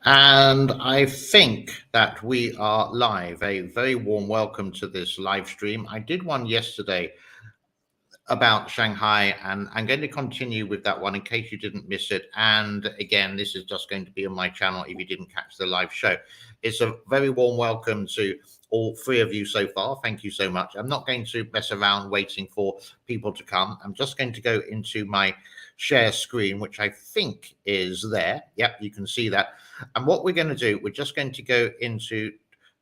And I think that we are live. A very warm welcome to this live stream. I did one yesterday about Shanghai, and I'm going to continue with that one in case you didn't miss it. And again, this is just going to be on my channel if you didn't catch the live show. It's a very warm welcome to all three of you so far. Thank you so much. I'm not going to mess around waiting for people to come. I'm just going to go into my share screen, which I think is there. Yep, you can see that. And what we're going to do, we're just going to go into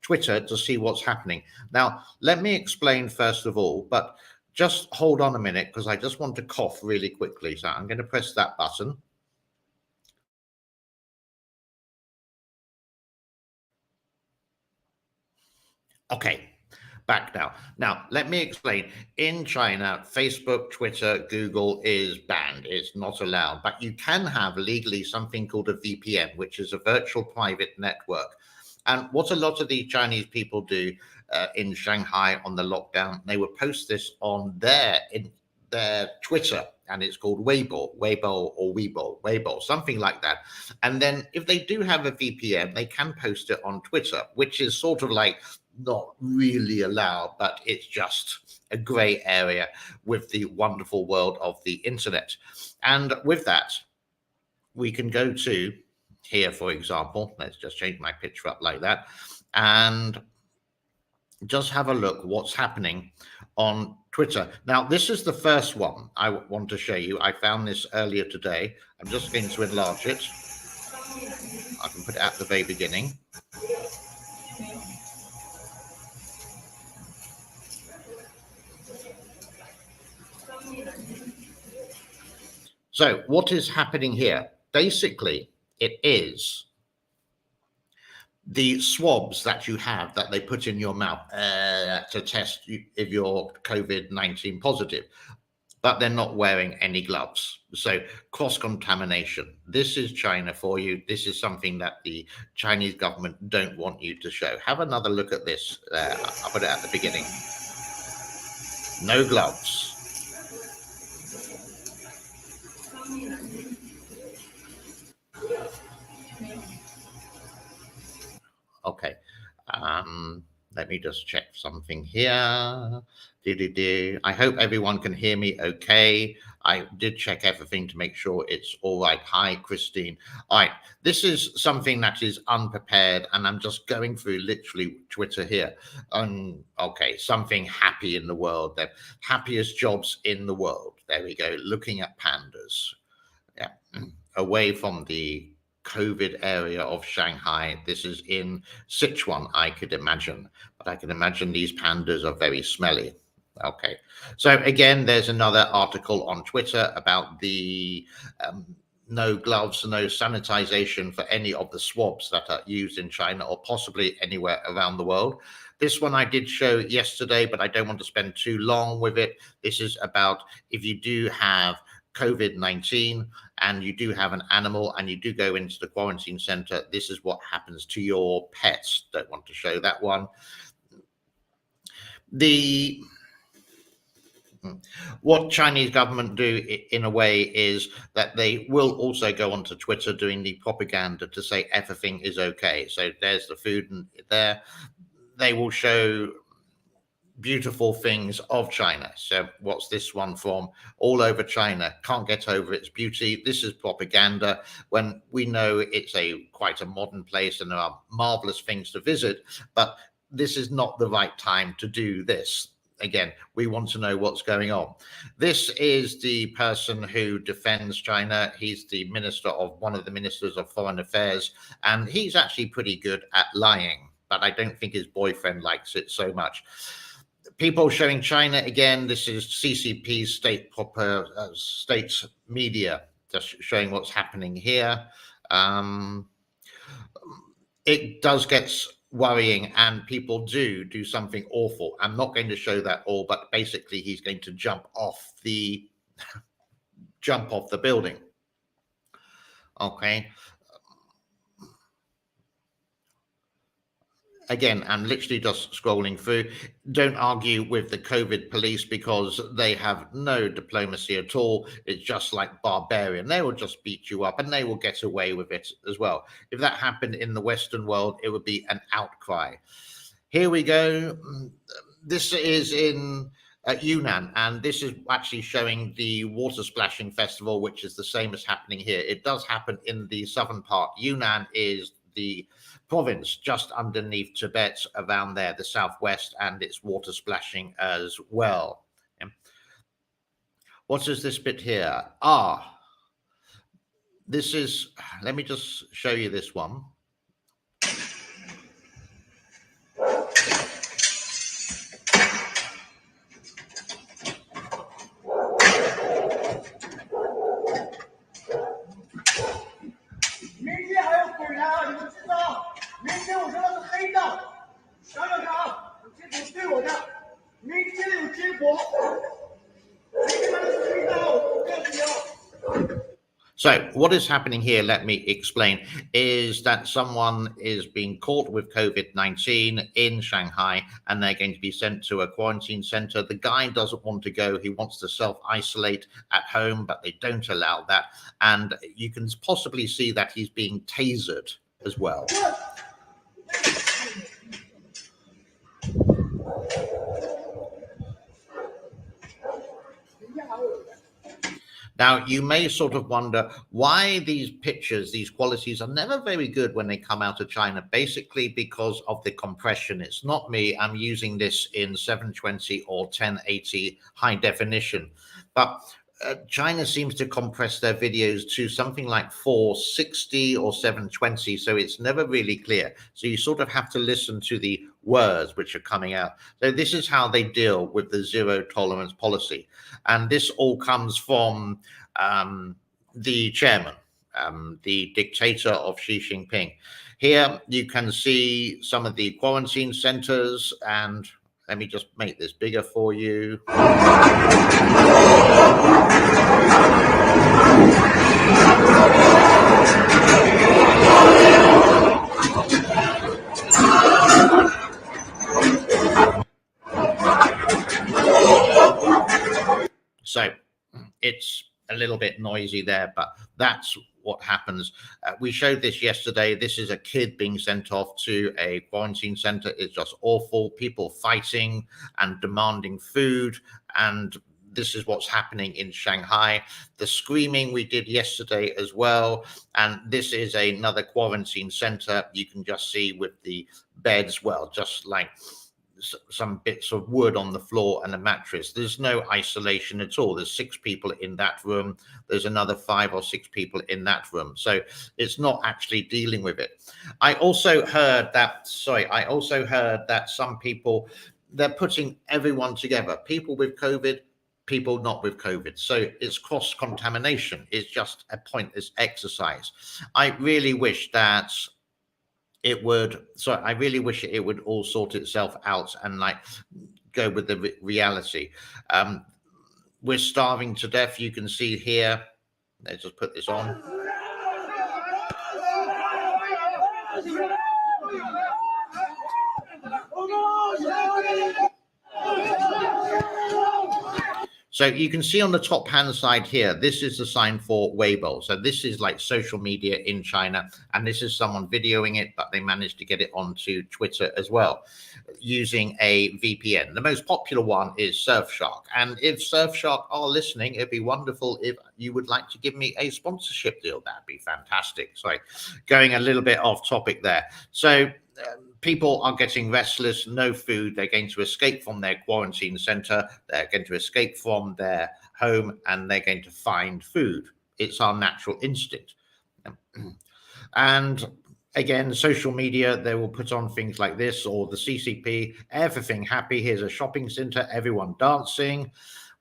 Twitter to see what's happening. Now, let me explain first of all, but just hold on a minute because I just want to cough really quickly. So I'm going to press that button. Okay, back now. Now, let me explain. In China, Facebook, Twitter, Google is banned. It's not allowed. But you can have legally something called a VPN, which is a virtual private network. And what a lot of the Chinese people do in Shanghai on the lockdown, they would post this on their Twitter, and it's called Weibo or Weibo, something like that. And then if they do have a VPN, they can post it on Twitter, which is sort of like not really allowed, but it's just a gray area with the wonderful world of the internet. And with that, we can go to here, for example. Let's just change my picture up like that and just have a look what's happening on Twitter. Now, this is the first one I want to show you. I found this earlier today. I'm just going to enlarge it. I can put it at the very beginning. So what is happening here? Basically, it is the swabs that you have that they put in your mouth to test if you're COVID-19 positive, but they're not wearing any gloves. So cross-contamination. This is China for you. This is something that the Chinese government don't want you to show. Have another look at this. I'll put it at the beginning. No gloves. Okay. Let me just check something here. I hope everyone can hear me okay. I did check everything to make sure it's all right. Hi, Christine. All right. This is something that is unprepared, and I'm just going through literally Twitter here. Okay, something happy in the world. The happiest jobs in the world. There we go. Looking at pandas. Yeah. Away from the COVID area of Shanghai. This is in Sichuan, I could imagine, but I can imagine these pandas are very smelly. Okay, so again, there's another article on Twitter about the no gloves, no sanitization for any of the swabs that are used in China or possibly anywhere around the world. This one I did show yesterday, but I don't want to spend too long with it. This is about if you do have COVID-19 and you do have an animal and you do go into the quarantine center, this is what happens to your pets. Don't want to show that one. What Chinese government do in a way is that they will also go onto Twitter doing the propaganda to say everything is okay. So there's the food and there they will show beautiful things of China. So what's this one from? All over China, can't get over its beauty. This is propaganda when we know it's quite a modern place and there are marvelous things to visit, but this is not the right time to do this. Again, we want to know what's going on. This is the person who defends China. He's the one of the ministers of foreign affairs, and he's actually pretty good at lying, but I don't think his boyfriend likes it so much. People showing China again. This is CCP states media, just showing what's happening here. It does get worrying, and people do something awful. I'm not going to show that all, but basically, he's going to jump off the building. Okay. again, I'm literally just scrolling through. Don't argue with the COVID police because they have no diplomacy at all. It's just like barbarian. They will just beat you up and they will get away with it as well. If that happened in the Western world, it would be an outcry. Here we go. This is in Yunnan, and this is actually showing the water splashing festival, which is the same as happening here. It does happen in the southern part. Yunnan is the province just underneath Tibet, around there, the southwest, and it's water splashing as well. What is this bit here? This is, let me just show you this one. So what is happening here, let me explain, is that someone is being caught with COVID-19 in Shanghai and they're going to be sent to a quarantine center. The guy doesn't want to go. He wants to self-isolate at home, but they don't allow that. And you can possibly see that he's being tasered as well. Now, you may sort of wonder why these pictures, these qualities are never very good when they come out of China, basically because of the compression. It's not me. I'm using this in 720 or 1080 high definition. But China seems to compress their videos to something like 460 or 720, so it's never really clear. So you sort of have to listen to the words which are coming out. So this is how they deal with the zero tolerance policy. And this all comes from the chairman, the dictator of Xi Jinping. Here you can see some of the quarantine centers, and let me just make this bigger for you. So it's a little bit noisy there, but that's what happens. We showed this yesterday. This is a kid being sent off to a quarantine center. It's just awful. People fighting and demanding food. And this is what's happening in Shanghai. The screaming we did yesterday as well. And this is another quarantine center. You can just see with the beds, well, just like some bits of wood on the floor and a mattress. There's no isolation at all. There's 6 people in that room. There's another 5 or 6 people in that room. So it's not actually dealing with it. I also heard that some people, they're putting everyone together, people with COVID, people not with COVID. So it's cross-contamination. It's just a pointless exercise. I really wish that it would, so I really wish it would all sort itself out and like go with the reality. We're starving to death. You can see here, let's just put this on. So you can see on the top hand side here, this is the sign for Weibo. So this is like social media in China, and this is someone videoing it, but they managed to get it onto Twitter as well using a VPN. The most popular one is Surfshark. And if Surfshark are listening, it'd be wonderful if you would like to give me a sponsorship deal. That'd be fantastic. Sorry, going a little bit off topic there. So people are getting restless, no food. They're going to escape from their quarantine center. They're going to escape from their home, and they're going to find food. It's our natural instinct. And again, social media, they will put on things like this, or the CCP, everything happy. Here's a shopping center, everyone dancing.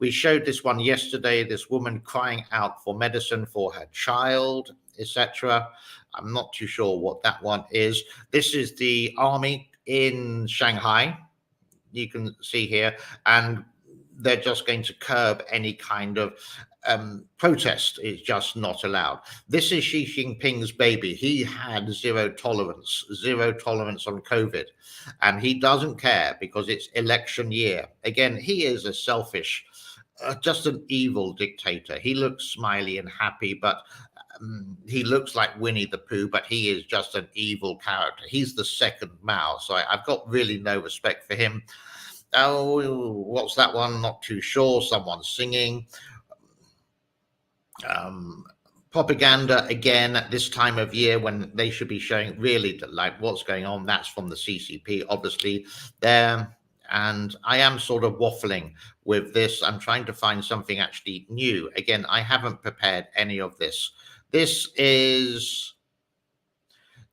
We showed this one yesterday, this woman crying out for medicine for her child, etc. I'm not too sure what that one is. This is the army in Shanghai. You can see here, and they're just going to curb any kind of protest is just not allowed. This is Xi Jinping's baby. He had zero tolerance on COVID, and he doesn't care because it's election year. Again, he is a selfish, just an evil dictator. He looks smiley and happy, but he looks like Winnie the Pooh, but he is just an evil character. He's the second Mao, so I've got really no respect for him. Oh, what's that one? Not too sure. Someone's singing. Propaganda again at this time of year when they should be showing really like what's going on. That's from the CCP, obviously there. And I am sort of waffling with this. I'm trying to find something actually new. Again, I haven't prepared any of this. This is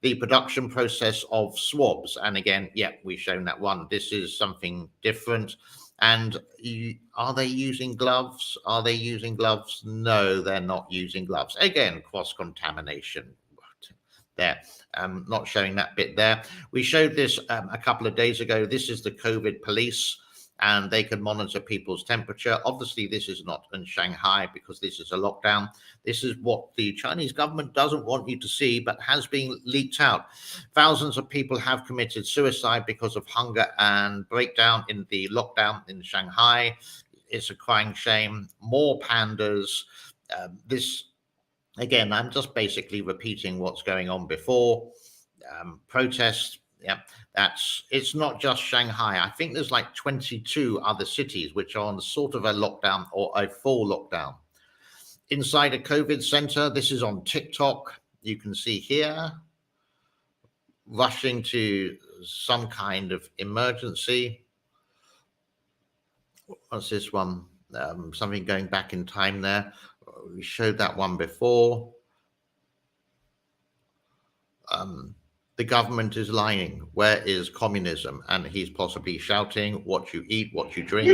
the production process of swabs. And again, yeah, we've shown that one. This is something different. And are they using gloves? Are they using gloves? No, they're not using gloves. Again, cross-contamination there. Not showing that bit there. We showed this a couple of days ago. This is the COVID police, and they can monitor people's temperature. Obviously, this is not in Shanghai because this is a lockdown. This is what the Chinese government doesn't want you to see, but has been leaked out. Thousands of people have committed suicide because of hunger and breakdown in the lockdown in Shanghai. It's a crying shame. More pandas. This, again, I'm just basically repeating what's going on before. Protests. Yeah, it's not just Shanghai. I think there's like 22 other cities which are on sort of a lockdown or a full lockdown. Inside a COVID center, this is on TikTok. You can see here, rushing to some kind of emergency. What's this one? Something going back in time there. We showed that one before. The government is lying. Where is communism? And he's possibly shouting, what you eat, what you drink.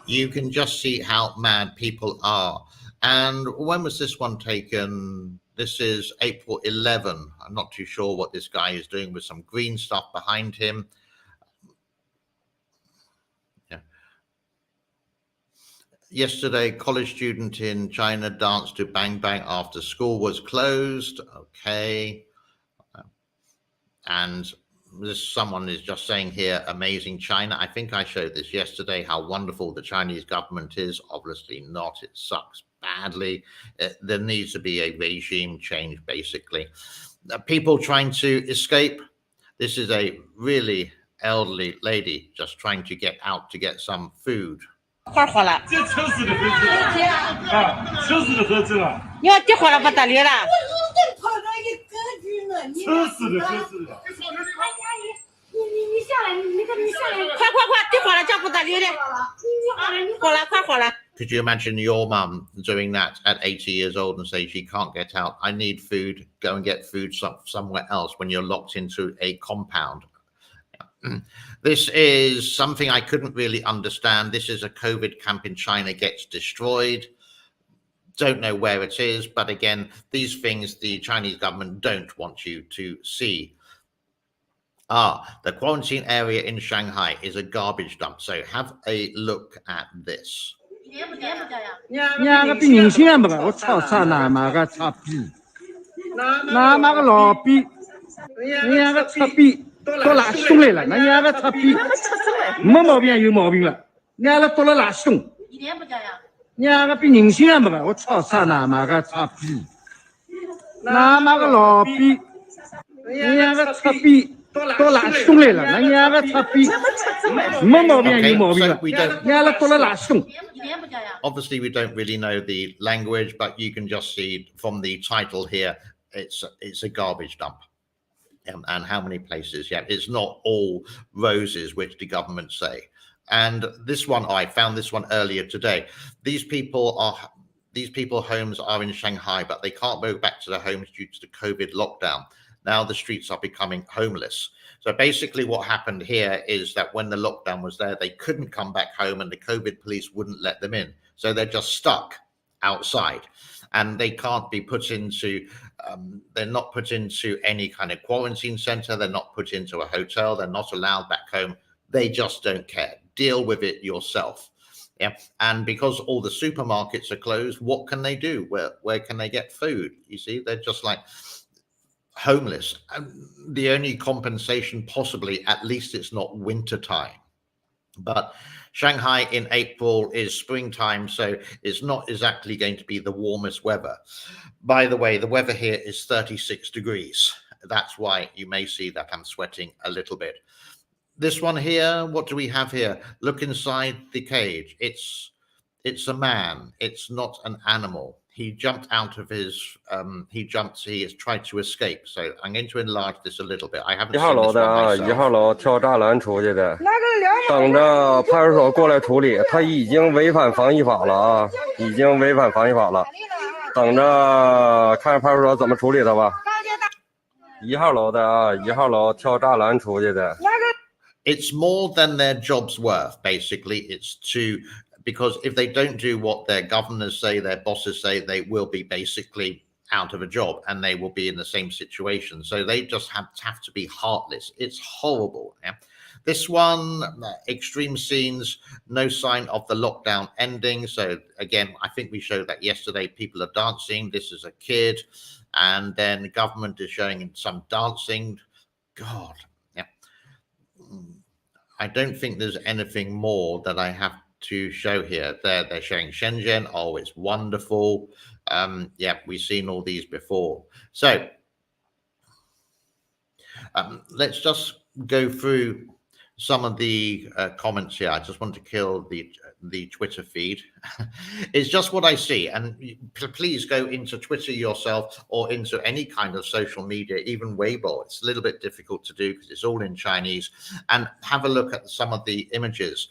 You can just see how mad people are. And when was this one taken? This is April 11. I'm not too sure what this guy is doing with some green stuff behind him. Yeah. Yesterday, college student in China danced to Bang Bang after school was closed. Okay. And someone is just saying here, amazing China. I think I showed this yesterday, how wonderful the Chinese government is. Obviously not. It sucks badly. There needs to be a regime change, basically. People trying to escape. This is a really elderly lady just trying to get out to get some food. 快火了，这车死的合资啊，车死的合资了。你要跌火了不得了了。车死的合资了。你下来，你下来，快，跌火了，这不得了的。火了，快火了。Could you imagine your mum doing that at 80 years old and say she can't get out? I need food. Go and get food somewhere else when you're locked into a compound. This is something I couldn't really understand. This is a COVID camp in China gets destroyed. Don't know where it is. But again, these things the Chinese government don't want you to see. The quarantine area in Shanghai is a garbage dump. So have a look at this. 伢个比人性不个，我操啥那妈个擦逼，那妈个老逼，伢个擦逼到哪凶来了？那伢个擦逼没毛病有毛病了，伢个到了哪凶？伢个比人性不个，我操啥那妈个擦逼，那妈个老逼，伢个擦逼。 Obviously, we don't really know the language, but you can just see from the title here, it's a garbage dump. And how many places? Yeah, it's not all roses, which the government say. And this one, I found this one earlier today. These people homes are in Shanghai, but they can't go back to their homes due to the COVID lockdown. Now the streets are becoming homeless. So basically what happened here is that when the lockdown was there, they couldn't come back home and the COVID police wouldn't let them in. So they're just stuck outside and they can't be put into, they're not put into any kind of quarantine center. They're not put into a hotel. They're not allowed back home. They just don't care. Deal with it yourself. Yeah. And because all the supermarkets are closed, what can they do? Where can they get food? You see, they're just like homeless. And the only compensation possibly, at least it's not winter time. But Shanghai in April is springtime, so it's not exactly going to be the warmest weather. By the way, the weather here is 36 degrees. That's why you may see that I'm sweating a little bit. This one here, what do we have here? Look inside the cage. It's a man. It's not an animal. He jumped out of his, he has tried to escape. So I'm going to enlarge this a little bit. I haven't seen this one myself. 1号楼跳栅栏出去的，等着派出所过来处理。他已经违反防疫法了啊，已经违反防疫法了。等着看派出所怎么处理他吧。1号楼的啊，1号楼跳栅栏出去的。It's more than their job's worth, basically. It's because if they don't do what their governors say, their bosses say, they will be basically out of a job and they will be in the same situation. So they just have to be heartless. It's horrible. Yeah? This one, extreme scenes, no sign of the lockdown ending. So again, I think we showed that yesterday. People are dancing. This is a kid. And then the government is showing some dancing. God, yeah. I don't think there's anything more that I have to show here. They're showing Shenzhen. Oh, it's wonderful. Yeah, we've seen all these before. So let's just go through some of the comments here. I just want to kill the Twitter feed. It's just what I see. And please go into Twitter yourself or into any kind of social media, even Weibo. It's a little bit difficult to do because it's all in Chinese. And have a look at some of the images.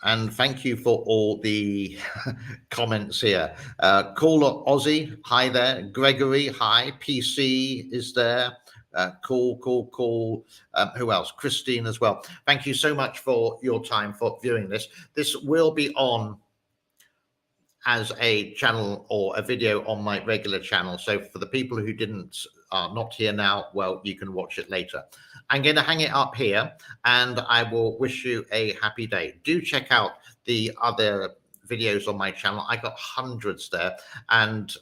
And thank you for all the comments here. Caller Aussie, hi there. Gregory, hi. PC is there. Cool. Who else? Christine as well. Thank you so much for your time for viewing this. This will be on as a channel or a video on my regular channel. So for the people who are not here now, well, you can watch it later. I'm going to hang it up here and I will wish you a happy day. Do check out the other videos on my channel. I got hundreds there and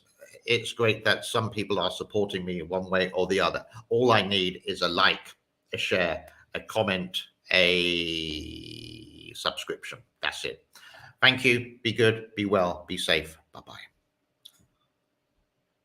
it's great that some people are supporting me one way or the other. All I need is a like, a share, a comment, a subscription. That's it. Thank you. Be good, be well, be safe. Bye-bye.